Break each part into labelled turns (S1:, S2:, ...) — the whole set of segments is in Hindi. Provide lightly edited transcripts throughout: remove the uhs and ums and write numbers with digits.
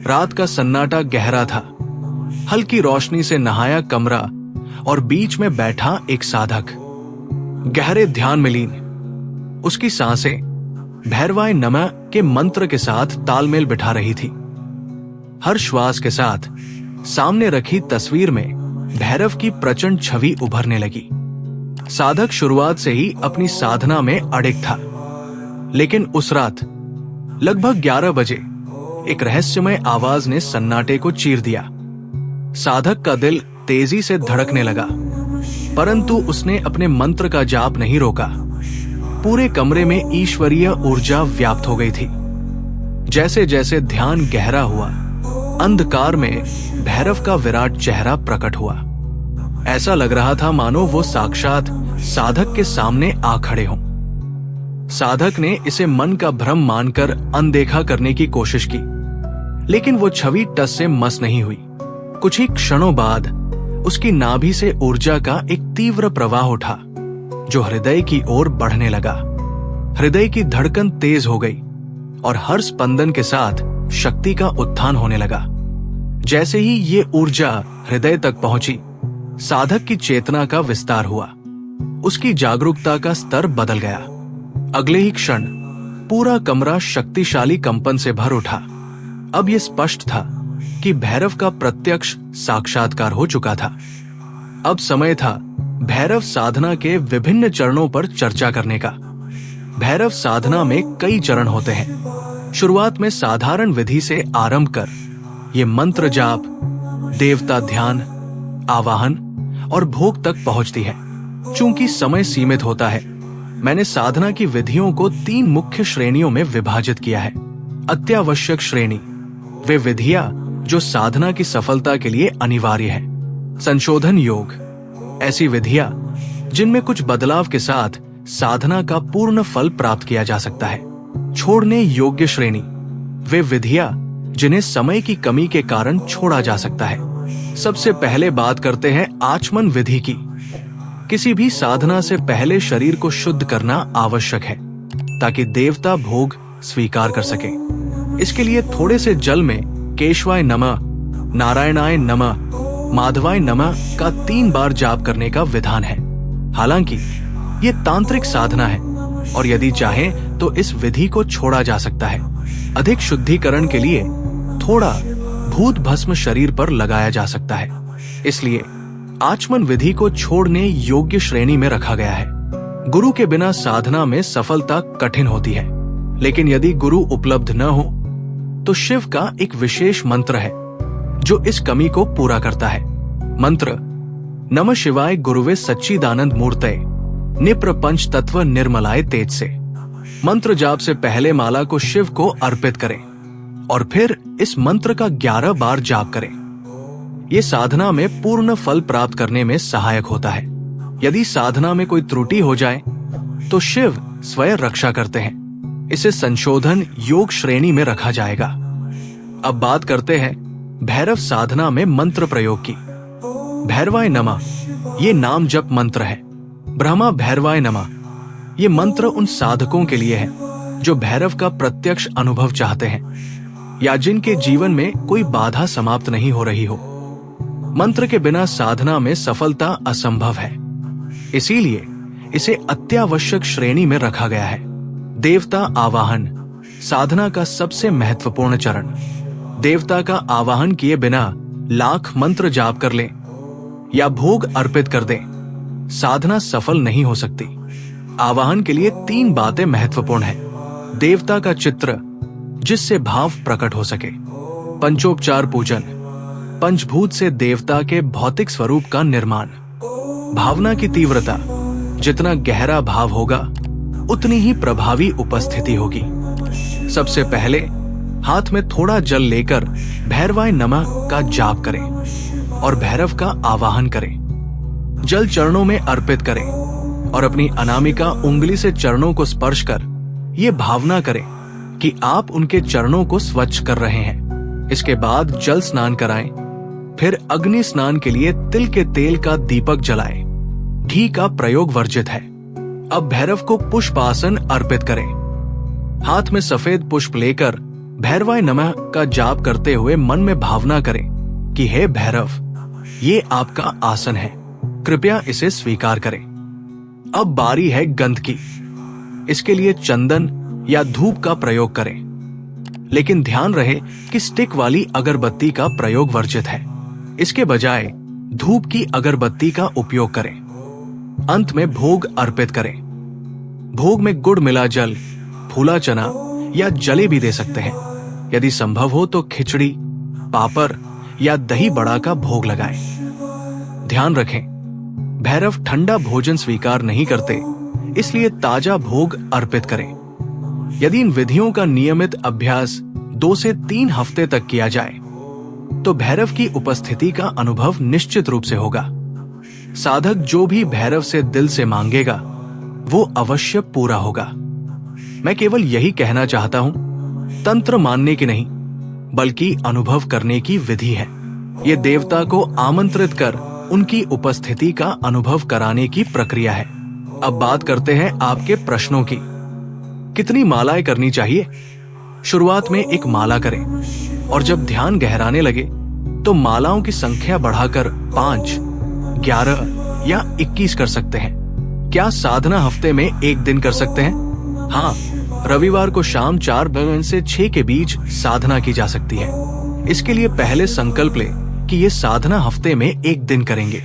S1: रात का सन्नाटा गहरा था। हल्की रोशनी से नहाया कमरा और बीच में बैठा एक साधक गहरे ध्यान में लीन। उसकी सांसें भैरवाय नमः के मंत्र के साथ तालमेल बिठा रही थी। हर श्वास के साथ सामने रखी तस्वीर में भैरव की प्रचंड छवि उभरने लगी। साधक शुरुआत से ही अपनी साधना में अडिग था, लेकिन उस रात लगभग 11 बजे एक रहस्यमय आवाज ने सन्नाटे को चीर दिया। साधक का दिल तेजी से धड़कने लगा, परंतु उसने अपने मंत्र का जाप नहीं रोका। पूरे कमरे में ईश्वरीय ऊर्जा व्याप्त हो गई थी। जैसे जैसे ध्यान गहरा हुआ, अंधकार में भैरव का विराट चेहरा प्रकट हुआ। ऐसा लग रहा था मानो वो साक्षात साधक के सामने आ खड़े हों। साधक ने इसे मन का भ्रम मानकर अनदेखा करने की कोशिश की, लेकिन वो छवि टस से मस नहीं हुई। कुछ ही क्षणों बाद उसकी नाभि से ऊर्जा का एक तीव्र प्रवाह उठा, जो हृदय की ओर बढ़ने लगा। हृदय की धड़कन तेज हो गई और हर स्पंदन के साथ शक्ति का उत्थान होने लगा। जैसे ही ये ऊर्जा हृदय तक पहुंची, साधक की चेतना का विस्तार हुआ। उसकी जागरूकता का स्तर बदल गया। अगले ही क्षण पूरा कमरा शक्तिशाली कंपन से भर उठा। अब यह स्पष्ट था कि भैरव का प्रत्यक्ष साक्षात्कार हो चुका था। अब समय था भैरव साधना के विभिन्न चरणों पर चर्चा करने का। भैरव साधना में कई चरण होते हैं। शुरुआत में साधारण विधि से आरंभ कर ये मंत्र जाप, देवता ध्यान, आवाहन और भोग तक पहुंचती है। चूंकि समय सीमित होता है, मैंने साधना की विधियों को 3 मुख्य श्रेणियों में विभाजित किया है। अत्यावश्यक श्रेणी, वे विधियां जो साधना की सफलता के लिए अनिवार्य है। संशोधन योग, ऐसी विधियां जिनमें कुछ बदलाव के साथ साधना का पूर्ण फल प्राप्त किया जा सकता है। छोड़ने योग्य श्रेणी, वे विधियां जिन्हें समय की कमी के कारण छोड़ा जा सकता है। सबसे पहले बात करते हैं आचमन विधि की। किसी भी साधना से पहले शरीर को शुद्ध करना आवश्यक है, ताकि देवता भोग स्वीकार कर सके। इसके लिए थोड़े से जल में केशवाय नमः, नारायणाय नमः, माधवाय नमः का 3 बार जाप करने का विधान है। हालांकि ये तांत्रिक साधना है और यदि चाहें तो इस विधि को छोड़ा जा सकता है। अधिक शुद्धिकरण के लिए थोड़ा भूत भस्म शरीर पर लगाया जा सकता है, इसलिए आचमन विधि को छोड़ने योग्य श्रेणी में रखा गया है। गुरु के बिना साधना में सफलता कठिन होती है, लेकिन यदि गुरु उपलब्ध न हो तो शिव का एक विशेष मंत्र है जो इस कमी को पूरा करता है। मंत्र नमः शिवाय गुरुवे सच्चिदानंद मूर्तये निप्र पंच तत्व निर्मलाय तेज से। मंत्र जाप से पहले माला को शिव को अर्पित करें और फिर इस मंत्र का 11 बार जाप करें। ये साधना में पूर्ण फल प्राप्त करने में सहायक होता है। यदि साधना में कोई त्रुटि हो जाए तो शिव स्वयं रक्षा करते हैं। इसे संशोधन योग श्रेणी में रखा जाएगा। अब बात करते हैं भैरव साधना में मंत्र प्रयोग की। भैरवाय नमः ये नाम जप मंत्र है। ब्रह्मा भैरवाय नमः ये मंत्र उन साधकों के लिए है जो भैरव का प्रत्यक्ष अनुभव चाहते हैं या जिनके जीवन में कोई बाधा समाप्त नहीं हो रही हो। मंत्र के बिना साधना में सफलता असंभव है, इसीलिए इसे अत्यावश्यक श्रेणी में रखा गया है। देवता आवाहन, साधना का सबसे महत्वपूर्ण चरण। देवता का आवाहन किए बिना लाख मंत्र जाप कर लें या भोग अर्पित कर दें, साधना सफल नहीं हो सकती। आवाहन के लिए 3 बातें महत्वपूर्ण हैं। देवता का चित्र जिससे भाव प्रकट हो सके। पंचोपचार पूजन, पंचभूत से देवता के भौतिक स्वरूप का निर्माण। भावना की तीव्रता, जितना गहरा भाव होगा उतनी ही प्रभावी उपस्थिति होगी। सबसे पहले हाथ में थोड़ा जल लेकर भैरवाय नमः का जाप करें और भैरव का आवाहन करें। जल चरणों में अर्पित करें और अपनी अनामिका उंगली से चरणों को स्पर्श कर ये भावना करें कि आप उनके चरणों को स्वच्छ कर रहे हैं। इसके बाद जल स्नान कराएं, फिर अग्नि स्नान के लिए तिल के तेल का दीपक जलाएं। घी का प्रयोग वर्जित है। अब भैरव को पुष्प आसन अर्पित करें। हाथ में सफेद पुष्प लेकर भैरवाय नमः का जाप करते हुए मन में भावना करें कि हे भैरव, ये आपका आसन है, कृपया इसे स्वीकार करें। अब बारी है गंध की। इसके लिए चंदन या धूप का प्रयोग करें, लेकिन ध्यान रहे कि स्टिक वाली अगरबत्ती का प्रयोग वर्जित है। इसके बजाय धूप की अगरबत्ती का उपयोग करें। अंत में भोग अर्पित करें। भोग में गुड़ मिला जल, फूला चना या जलेबी दे सकते हैं। यदि संभव हो तो खिचड़ी, पापड़ या दही बड़ा का भोग लगाएं। ध्यान रखें, भैरव ठंडा भोजन स्वीकार नहीं करते, इसलिए ताजा भोग अर्पित करें। यदि इन विधियों का नियमित अभ्यास 2 से 3 हफ्ते तक किया जाए तो भैरव की उपस्थिति का अनुभव निश्चित रूप से होगा। साधक जो भी भैरव से दिल से मांगेगा वो अवश्य पूरा होगा। मैं केवल यही कहना चाहता हूं, तंत्र मानने की नहीं बल्कि अनुभव करने की विधि है। ये देवता को आमंत्रित कर उनकी उपस्थिति का अनुभव कराने की प्रक्रिया है। अब बात करते हैं आपके प्रश्नों की। कितनी मालाएं करनी चाहिए? शुरुआत में एक माला करें और जब ध्यान गहराने लगे तो मालाओं की संख्या बढ़ाकर 5, 11 या 21 कर सकते हैं। क्या साधना हफ्ते में एक दिन कर सकते हैं? हाँ, रविवार को शाम 4 बजे से 6 के बीच साधना की जा सकती है। इसके लिए पहले संकल्प ले कि ये साधना हफ्ते में एक दिन करेंगे।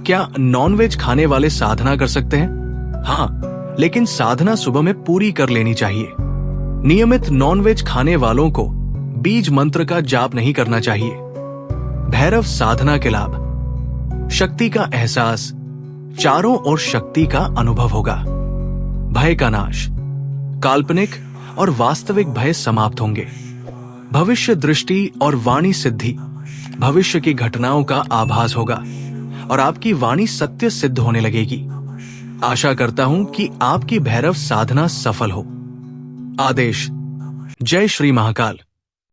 S1: क्या नॉनवेज खाने वाले साधना कर सकते हैं? हाँ, लेकिन साधना सुबह में पूरी कर लेनी चाहिए। नियमित नॉनवेज खाने वालों को बीज मंत्र का जाप नहीं करना चाहिए। भैरव साधना के लाभ: शक्ति का एहसास, चारों ओर शक्ति का अनुभव होगा। भय का नाश, काल्पनिक और वास्तविक भय समाप्त होंगे। भविष्य दृष्टि और वाणी सिद्धि, भविष्य की घटनाओं का आभास होगा और आपकी वाणी सत्य सिद्ध होने लगेगी। आशा करता हूं कि आपकी भैरव साधना सफल हो। आदेश। जय श्री महाकाल।